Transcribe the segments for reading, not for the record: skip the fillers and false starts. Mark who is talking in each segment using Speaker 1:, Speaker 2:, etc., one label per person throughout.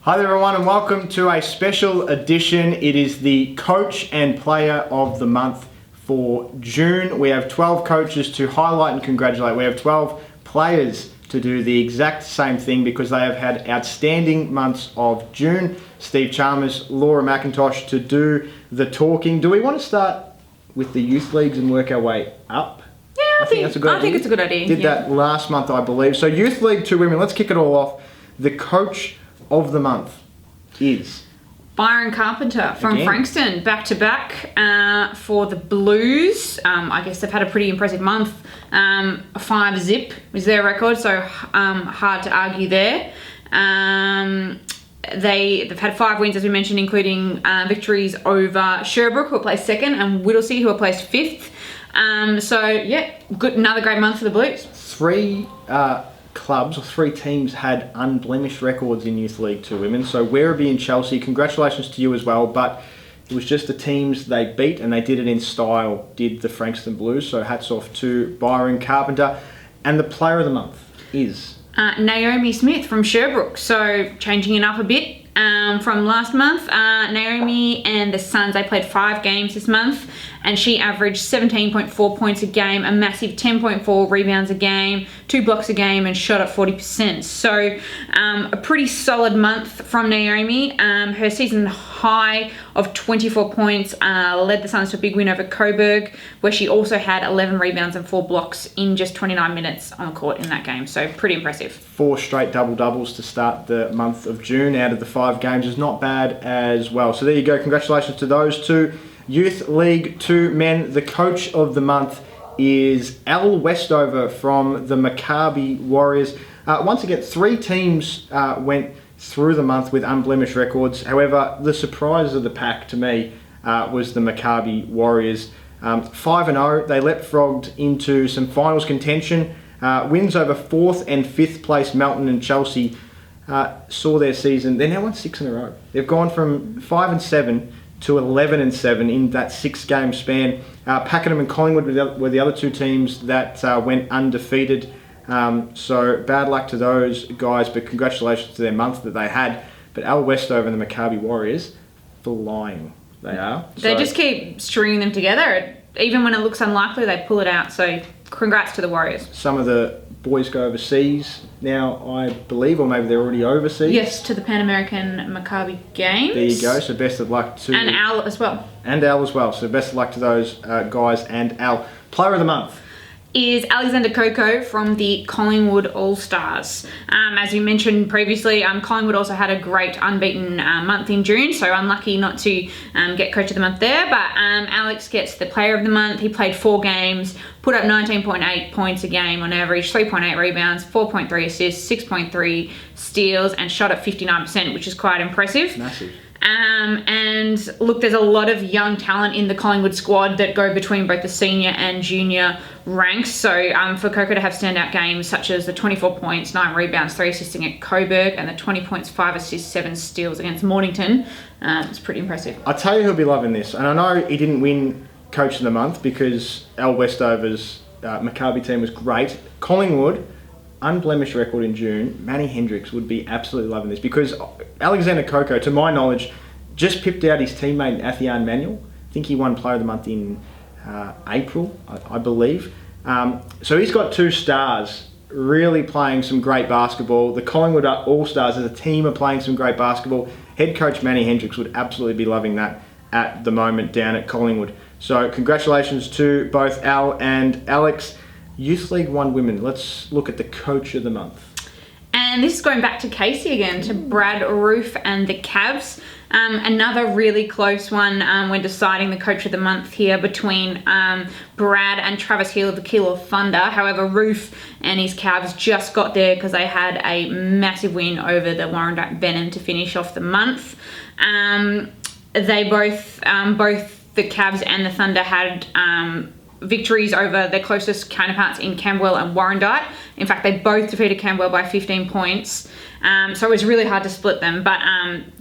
Speaker 1: Hi there everyone and welcome to a special edition. It is the Coach and Player of the Month for June. We have 12 coaches to highlight and congratulate. We have 12 players to do the exact same thing because they have had outstanding months of June. Steve Chalmers, Laura McIntosh to do the talking. Do we want to start with the youth leagues and work our way up?
Speaker 2: Yeah, I think
Speaker 1: that's a good idea.
Speaker 2: I think it's a good idea.
Speaker 1: Did that last month, I believe. So Youth League 2 women, let's kick it all off. The Coach of the Month is
Speaker 2: Byron Carpenter from
Speaker 1: Again.
Speaker 2: Frankston, back to back for the Blues. I guess they've had a pretty impressive month. 5-0 is their record, so hard to argue there. They've had 5 wins, as we mentioned, including victories over Sherbrooke, who are placed second, and Whittlesea, who are placed fifth. Good, another great month for the Blues.
Speaker 1: 3 clubs or 3 teams had unblemished records in Youth League 2 women. So Werribee and Chelsea, congratulations to you as well, but it was just the teams they beat and they did it in style, did the Frankston Blues. So hats off to Byron Carpenter. And the Player of the Month is
Speaker 2: Naomi Smith from Sherbrooke, so changing it up a bit from last month. Naomi and the Suns, they played 5 games this month, and she averaged 17.4 points a game, a massive 10.4 rebounds a game, 2 blocks a game, and shot at 40%. So a pretty solid month from Naomi. Her season high of 24 points led the Suns to a big win over Coburg, where she also had 11 rebounds and 4 blocks in just 29 minutes on the court in that game. So pretty impressive.
Speaker 1: 4 straight double-doubles to start the month of June out of the 5 games is not bad as well. So there you go. Congratulations to those 2. Youth League 2 men. The Coach of the Month is Al Westover from the Maccabi Warriors. Once again, 3 teams went through the month with unblemished records. However, the surprise of the pack to me was the Maccabi Warriors. 5-0, they leapfrogged into some finals contention. Wins over 4th and 5th place Melton and Chelsea saw their season. They're now won 6 in a row. They've gone from 5-7 to 11-7 in that 6-game span. Pakenham and Collingwood were the other 2 teams that went undefeated. So bad luck to those guys, but congratulations to their month that they had. But Al Westover and the Maccabi Warriors, flying they are.
Speaker 2: They just keep stringing them together. Even when it looks unlikely, they pull it out. So congrats to the Warriors.
Speaker 1: Some of the boys go overseas now, I believe, or maybe they're already overseas.
Speaker 2: Yes, to the Pan American Maccabi Games.
Speaker 1: There you go. So best of luck to...
Speaker 2: And Al as well.
Speaker 1: And Al as well. So best of luck to those guys and Al. Player of the Month
Speaker 2: is Alexander Coco from the Collingwood All-Stars. As you mentioned previously, Collingwood also had a great unbeaten month in June, so unlucky not to get Coach of the Month there, but Alex gets the Player of the Month. He played 4 games, put up 19.8 points a game on average, 3.8 rebounds, 4.3 assists, 6.3 steals, and shot at 59%, which is quite impressive.
Speaker 1: massive.
Speaker 2: And look, there's a lot of young talent in the Collingwood squad that go between both the senior and junior ranks. So for Coco to have standout games such as the 24 points, 9 rebounds, 3 assisting at Coburg, and the 20 points, 5 assists, 7 steals against Mornington, it's pretty impressive.
Speaker 1: I tell you who'll be loving this. And I know he didn't win Coach of the Month because Al Westover's Maccabi team was great. Collingwood, unblemished record in June. Manny Hendricks would be absolutely loving this because Alexander Coco, to my knowledge, just pipped out his teammate Athian Manuel. I think he won Player of the Month in April, I believe. So he's got 2 stars really playing some great basketball. The Collingwood All-Stars as a team are playing some great basketball. Head coach Manny Hendricks would absolutely be loving that at the moment down at Collingwood. So congratulations to both Al and Alex. Youth League 1 women, let's look at the Coach of the Month.
Speaker 2: And this is going back to Casey again, to Brad Roof and the Cavs. Another really close one when deciding the Coach of the Month here between Brad and Travis Hill of the Kilo Thunder. However, Roof and his Cavs just got there because they had a massive win over the Warrandyte Venom to finish off the month. They both the Cavs and the Thunder had victories over their closest counterparts in Camberwell and Warrandyte. In fact, they both defeated Camberwell by 15 points. So it was really hard to split them. But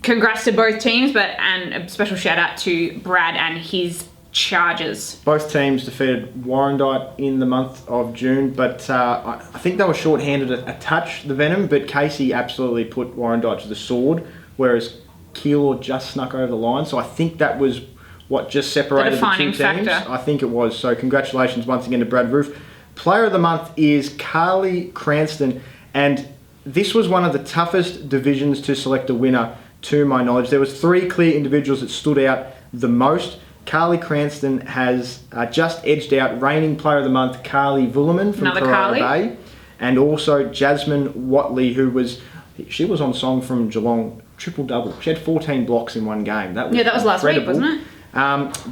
Speaker 2: congrats to both teams, and a special shout out to Brad and his Chargers.
Speaker 1: Both teams defeated Warrandyte in the month of June, but I think they were short-handed a touch, the Venom, but Casey absolutely put Warrandyte to the sword whereas Keilor just snuck over the line. So I think that was what just separated the two
Speaker 2: defining
Speaker 1: teams.
Speaker 2: factor.
Speaker 1: I think it was. So congratulations once again to Brad Roof. Player of the month is Carly Cranston, and this was one of the toughest divisions to select a winner, to my knowledge. There was 3 clear individuals that stood out the most. Carly Cranston has just edged out reigning Player of the Month Carly Vullerman from Carrara Bay, and also Jasmine Watley, she was on song from Geelong, triple-double. She had 14 blocks in one game. That was
Speaker 2: last week, wasn't it?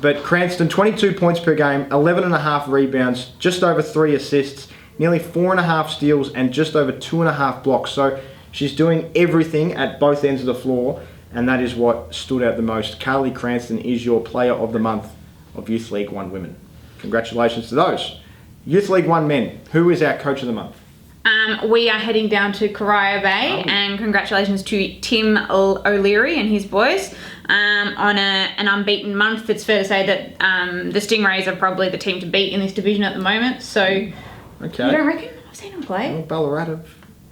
Speaker 1: But Cranston, 22 points per game, 11.5 rebounds, just over 3 assists, nearly 4.5 steals, and just over 2.5 blocks. So she's doing everything at both ends of the floor, and that is what stood out the most. Carly Cranston is your Player of the Month of Youth League 1 Women. Congratulations to those. Youth League 1 Men, who is our Coach of the Month?
Speaker 2: We are heading down to Corio Bay, and congratulations to Tim O'Leary and his boys on an unbeaten month. It's fair to say that the Stingrays are probably the team to beat in this division at the moment. So,
Speaker 1: Okay.
Speaker 2: You don't reckon? I've seen them play.
Speaker 1: Well, Ballarat are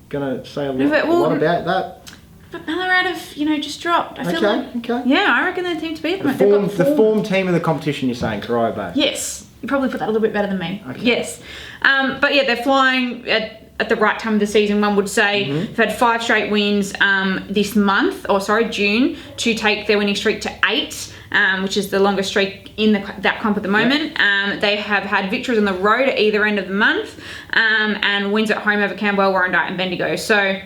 Speaker 1: going to say a lot about that.
Speaker 2: But Ballarat have, just dropped. I feel like,
Speaker 1: Okay.
Speaker 2: yeah, I reckon they're the team to beat at the moment.
Speaker 1: The form team of the competition, you're saying, Corio Bay?
Speaker 2: Yes. You probably put that a little bit better than me.
Speaker 1: Okay.
Speaker 2: Yes. But yeah, they're flying at the right time of the season, one would say.
Speaker 1: Mm-hmm.
Speaker 2: They've had 5 straight wins this month, June, to take their winning streak to 8, which is the longest streak in that comp at the moment. Yep. They have had victories on the road at either end of the month, and wins at home over Camberwell, Warrandyte and Bendigo. So,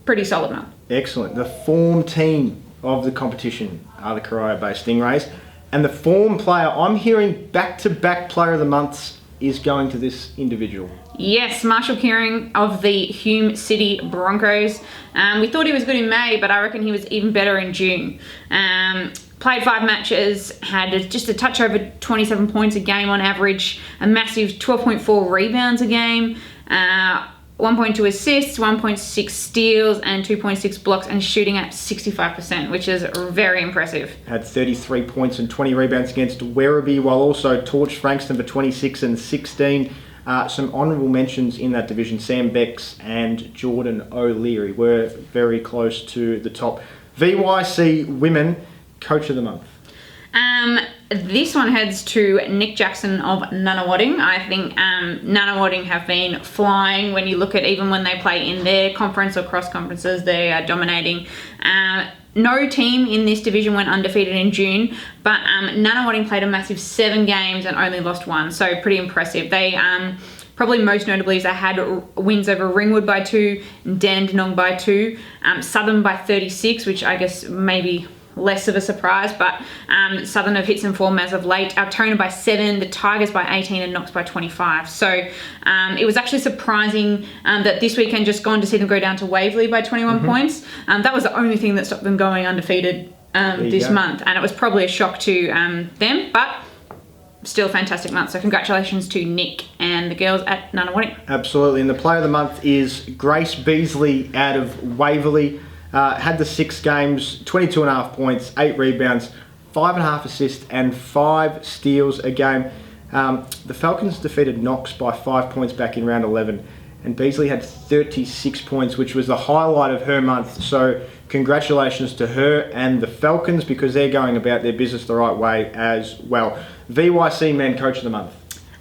Speaker 2: pretty solid month.
Speaker 1: Excellent. The form team of the competition are the Corio Bay Stingrays. And the form player, I'm hearing back-to-back Player of the Months is going to this individual.
Speaker 2: Yes, Marshall Kearing of the Hume City Broncos. We thought he was good in May, but I reckon he was even better in June. Played 5 matches, had just a touch over 27 points a game on average, a massive 12.4 rebounds a game, 1.2 assists, 1.6 steals, and 2.6 blocks, and shooting at 65%, which is very impressive.
Speaker 1: Had 33 points and 20 rebounds against Werribee, while also torched Frankston for 26 and 16. Some honourable mentions in that division. Sam Becks and Jordan O'Leary were very close to the top. VYC Women Coach of the Month.
Speaker 2: This one heads to Nick Jackson of Nunawading. I think Nunawading have been flying. When you look at even when they play in their conference or cross conferences, they are dominating. No team in this division went undefeated in June, but Nunawading played a massive 7 games and only lost 1, so pretty impressive. They probably most notably is they had wins over Ringwood by 2, Dandenong by 2, Southern by 36, which I guess maybe less of a surprise, but Southern have hit some form as of late. Altona by 7, the Tigers by 18, and Knox by 25. So it was actually surprising that this weekend just gone to see them go down to Waverley by 21 points. That was the only thing that stopped them going undefeated this month, and it was probably a shock to them, but still a fantastic month. So congratulations to Nick and the girls at Nunawading.
Speaker 1: Absolutely, and the Player of the Month is Grace Beasley out of Waverley. Had the 6 games, 22.5 points, 8 rebounds, 5.5 assists, and 5 steals a game. The Falcons defeated Knox by 5 points back in round 11, and Beasley had 36 points, which was the highlight of her month. So congratulations to her and the Falcons, because they're going about their business the right way as well. VYC Men Coach of the Month.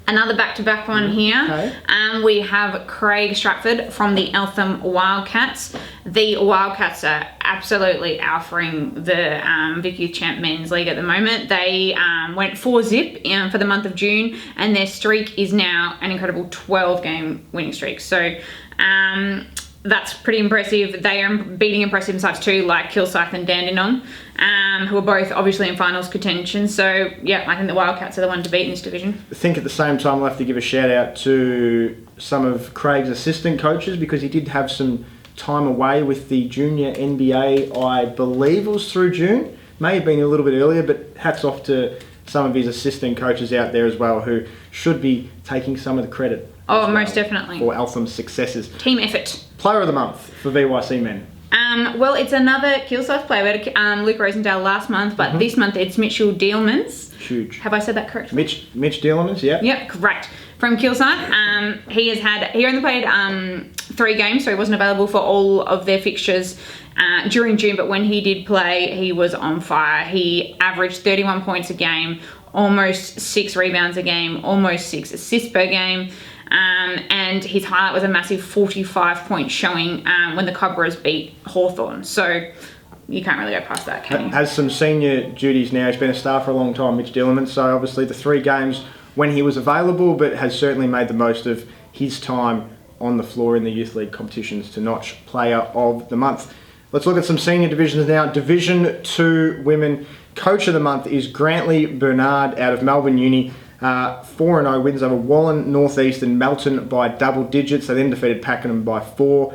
Speaker 2: Another back-to-back one here.
Speaker 1: Okay.
Speaker 2: We have Craig Stratford from the Eltham Wildcats. The Wildcats are absolutely alphaing the Vic Youth Champ Men's League at the moment. They went 4-0 for the month of June, and their streak is now an incredible 12-game winning streak. So that's pretty impressive. They are beating impressive sides too, like Kilsyth and Dandenong, who are both obviously in finals contention. So yeah, I think the Wildcats are the one to beat in this division.
Speaker 1: I think at the same time we'll have to give a shout out to some of Craig's assistant coaches, because he did have some time away with the junior NBA. I believe it was through June, may have been a little bit earlier, but hats off to some of his assistant coaches out there as well, who should be taking some of the credit.
Speaker 2: Oh, most definitely.
Speaker 1: For Eltham's successes.
Speaker 2: Team effort.
Speaker 1: Player of the Month for VYC Men.
Speaker 2: Well, it's another Kilsyth player. We had Luke Rosendale last month, but this month it's Mitchell Dealmans.
Speaker 1: Huge.
Speaker 2: Have I said that correctly?
Speaker 1: Mitch Dealmans, yeah.
Speaker 2: Yep, correct. From Kilsyth. He only played 3 games, so he wasn't available for all of their fixtures during June, but when he did play, he was on fire. He averaged 31 points a game, almost 6 rebounds a game, almost 6 assists per game. And his highlight was a massive 45-point showing when the Cobras beat Hawthorn. So you can't really go past that, can you?
Speaker 1: Has some senior duties now. He's been a star for a long time, Mitch Dillerman. So obviously the 3 games when he was available, but has certainly made the most of his time on the floor in the Youth League competitions to notch Player of the Month. Let's look at some senior divisions now. Division 2 women. Coach of the Month is Grantley Bernard out of Melbourne Uni. 4-0 wins over Wallen, North East and Melton by double digits. They then defeated Pakenham by 4.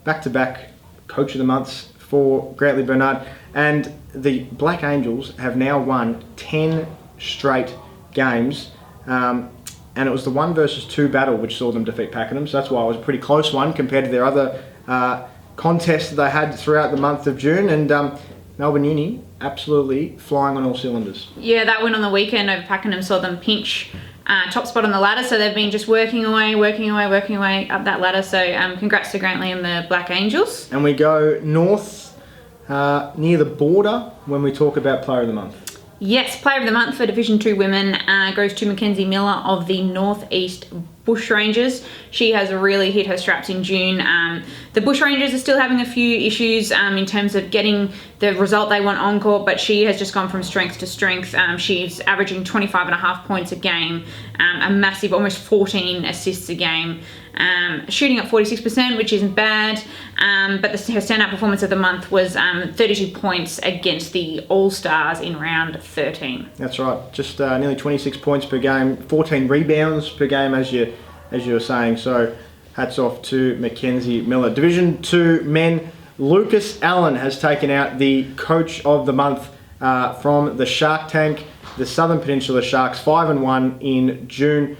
Speaker 1: Back-to-back Coach of the Months for Grantley Bernard. And the Black Angels have now won 10 straight games. And it was the 1 versus 2 battle which saw them defeat Pakenham. So that's why it was a pretty close one compared to their other contests that they had throughout the month of June. And Melbourne Uni absolutely flying on all cylinders.
Speaker 2: Yeah, that win on the weekend over Pakenham saw them pinch top spot on the ladder, so they've been just working away up that ladder. So congrats to Grantley and the Black Angels.
Speaker 1: And we go north near the border when we talk about Player of the Month.
Speaker 2: Yes, Player of the Month for Division 2 women goes to Mackenzie Miller of the North East Bushrangers. She has really hit her straps in June. The Bushrangers are still having a few issues in terms of getting the result they want on court, but she has just gone from strength to strength. She's averaging 25.5 points a game, a massive almost 14 assists a game, shooting at 46%, which isn't bad, but her standout performance of the month was 32 points against the All-Stars in round 13.
Speaker 1: That's right, just nearly 26 points per game, 14 rebounds per game as you were saying, so hats off to Mackenzie Miller. Division 2 men, Lucas Allen has taken out the Coach of the Month from the Shark Tank, the Southern Peninsula Sharks, 5-1 in June.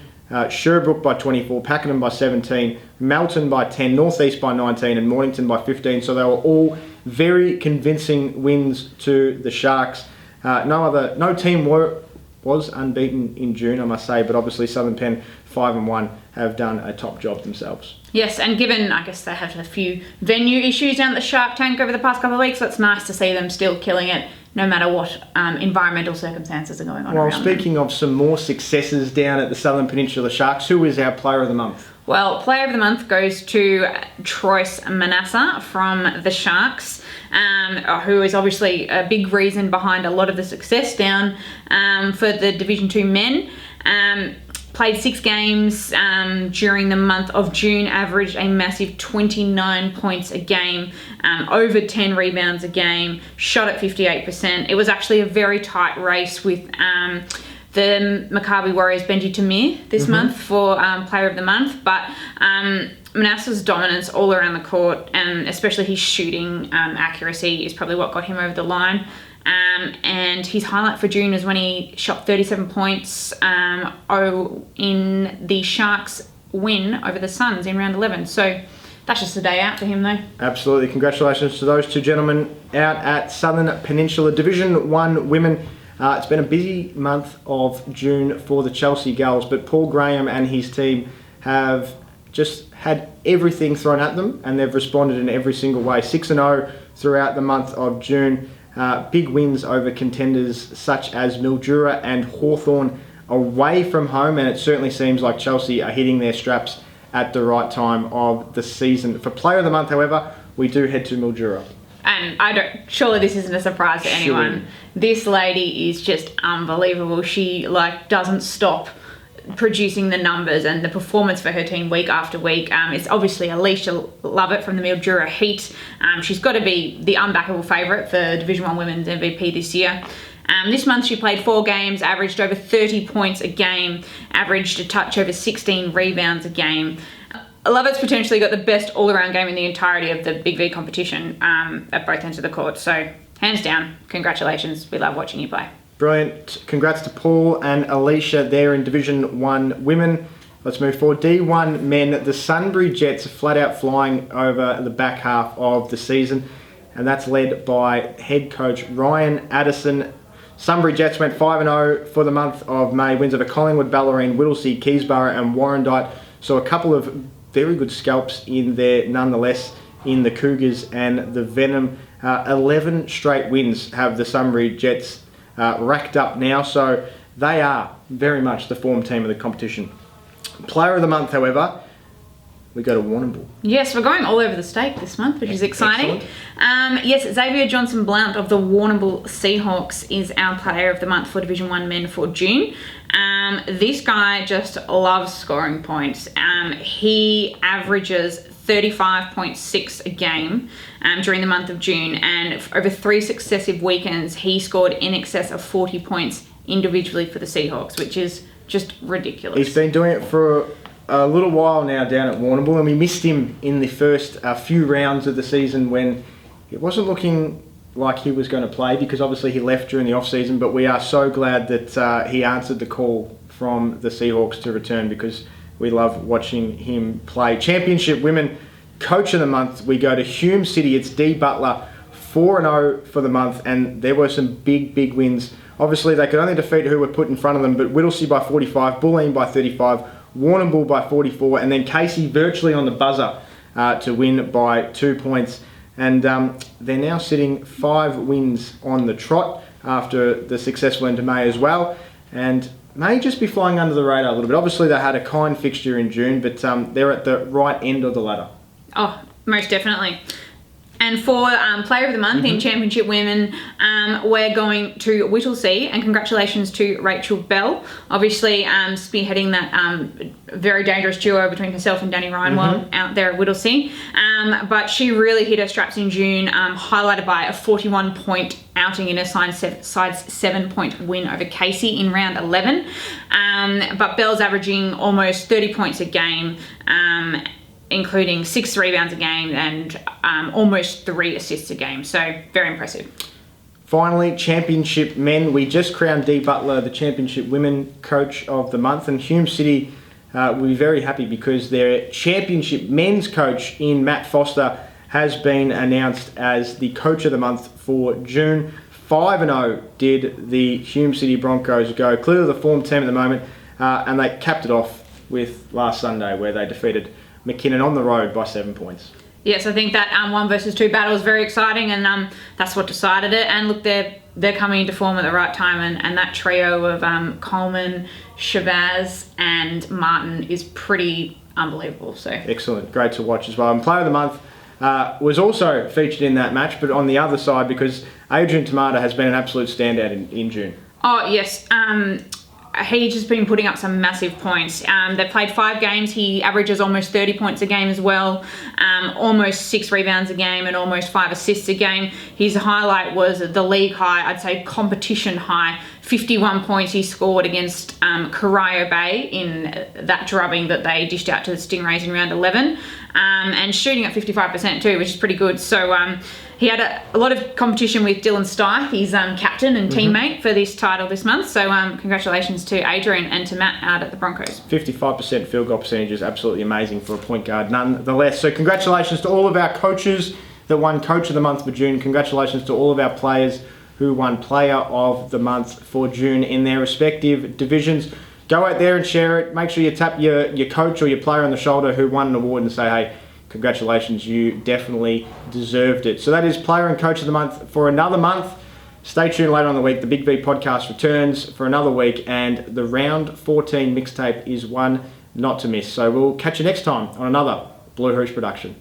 Speaker 1: Sherbrooke by 24, Pakenham by 17, Melton by 10, North East by 19 and Mornington by 15. So they were all very convincing wins to the Sharks. No team was unbeaten in June, I must say, but obviously Southern Pen 5-1 have done a top job themselves.
Speaker 2: Yes, and given, I guess, they have a few venue issues down at the Shark Tank over the past couple of weeks, so it's nice to see them still killing it no matter what environmental circumstances are going on around them.
Speaker 1: Well, speaking of some more successes down at the Southern Peninsula Sharks, who is our Player of the Month?
Speaker 2: Well, Player of the Month goes to Troyce Manasseh from the Sharks, who is obviously a big reason behind a lot of the success down for the Division 2 men. Played 6 games during the month of June, averaged a massive 29 points a game, over 10 rebounds a game, shot at 58%. It was actually a very tight race with the Maccabi Warriors' Benji Tamir this month for Player of the Month, but Manasseh's dominance all around the court, and especially his shooting accuracy, is probably what got him over the line. And his highlight for June was when he shot 37 points in the Sharks' win over the Suns in round 11. So that's just a day out for him, though.
Speaker 1: Absolutely. Congratulations to those two gentlemen out at Southern Peninsula Division 1 women. It's been a busy month of June for the Chelsea Gulls, but Paul Graham and his team have just had everything thrown at them, and they've responded in every single way. 6-0 throughout the month of June. Big wins over contenders such as Mildura and Hawthorn away from home, and it certainly seems like Chelsea are hitting their straps at the right time of the season. For Player of the Month, however, we do head to Mildura.
Speaker 2: And surely this isn't a surprise to anyone.
Speaker 1: Surely.
Speaker 2: This lady is just unbelievable. She doesn't stop producing the numbers and the performance for her team week after week. It's obviously Alicia Lovett from the Mildura Heat. She's got to be the unbackable favourite for Division 1 Women's MVP this year. This month she played 4 games, averaged over 30 points a game, averaged a touch over 16 rebounds a game. Lovett's potentially got the best all-around game in the entirety of the Big V competition at both ends of the court. So, hands down, congratulations. We love watching you play.
Speaker 1: Brilliant. Congrats to Paul and Alicia there in Division 1 Women. Let's move forward. D1 Men. The Sunbury Jets are flat out flying over the back half of the season, and that's led by head coach Ryan Addison. Sunbury Jets went 5-0 for the month of May. Wins over Collingwood, Ballerine, Whittlesea, Keysborough and Warrandyte. So a couple of very good scalps in there nonetheless in the Cougars and the Venom. 11 straight wins have the Sunbury Jets racked up now, so they are very much the form team of the competition. Player of the month, however, we go to Warrnambool.
Speaker 2: Yes, we're going all over the state this month, which is exciting. Yes, Xavier Johnson-Blount of the Warrnambool Seahawks is our player of the month for Division 1 men for June. This guy just loves scoring points. He averages 35.6 a game during the month of June, and over 3 successive weekends, he scored in excess of 40 points individually for the Seahawks, which is just ridiculous.
Speaker 1: He's been doing it for a little while now down at Warrnambool, and we missed him in the first few rounds of the season when it wasn't looking like he was going to play, because obviously he left during the off-season, but we are so glad that he answered the call from the Seahawks to return, because we love watching him play. Championship Women Coach of the Month, we go to Hume City. It's Dee Butler, 4-0 for the month, and there were some big wins. Obviously, they could only defeat who were put in front of them, but Whittlesea by 45, Bulleen by 35, Warrnambool by 44, and then Casey virtually on the buzzer to win by 2 points. And they're now sitting 5 wins on the trot after the successful end of May as well, and may just be flying under the radar a little bit. Obviously, they had a kind fixture in June, but they're at the right end of the ladder.
Speaker 2: Oh, most definitely. And for Player of the Month in Championship Women, we're going to Whittlesea, and congratulations to Rachel Bell, obviously spearheading that very dangerous duo between herself and Danny Reinwald out there at Whittlesea. But she really hit her straps in June, highlighted by a 41-point outing in a side 7-point win over Casey in round 11. But Bell's averaging almost 30 points a game, including 6 rebounds a game and almost 3 assists a game. So very impressive.
Speaker 1: Finally, Championship Men. We just crowned Dee Butler the Championship Women Coach of the Month, and Hume City will be very happy because their Championship Men's Coach in Matt Foster has been announced as the Coach of the Month for June. 5-0 did the Hume City Broncos go. Clearly the form team at the moment, and they capped it off with last Sunday where they defeated McKinnon on the road by 7 points.
Speaker 2: Yes, I think that 1 versus 2 battle is very exciting, and that's what decided it. And look, they're coming into form at the right time, and that trio of Coleman, Shabazz, and Martin is pretty unbelievable. So excellent,
Speaker 1: great to watch as well. And Player of the Month was also featured in that match, but on the other side, because Adrian Tamata has been an absolute standout in June.
Speaker 2: Oh yes. He's just been putting up some massive points. They've played 5 games. He averages almost 30 points a game as well, almost 6 rebounds a game and almost 5 assists a game. His highlight was the league high, I'd say competition high, 51 points he scored against Corio Bay in that drubbing that they dished out to the Stingrays in round 11, and shooting at 55% too, which is pretty good. So he had a lot of competition with Dylan Steiff, his captain and teammate for this title this month. So congratulations to Adrian and to Matt out at the Broncos.
Speaker 1: 55% field goal percentage is absolutely amazing for a point guard nonetheless. So congratulations to all of our coaches that won Coach of the Month for June. Congratulations to all of our players who won Player of the Month for June in their respective divisions. Go out there and share it. Make sure you tap your coach or your player on the shoulder who won an award and say, hey, congratulations, you definitely deserved it. So that is Player and Coach of the Month for another month. Stay tuned later on the week. The Big V podcast returns for another week, and the round 14 mixtape is one not to miss. So we'll catch you next time on another Blue Hoosh production.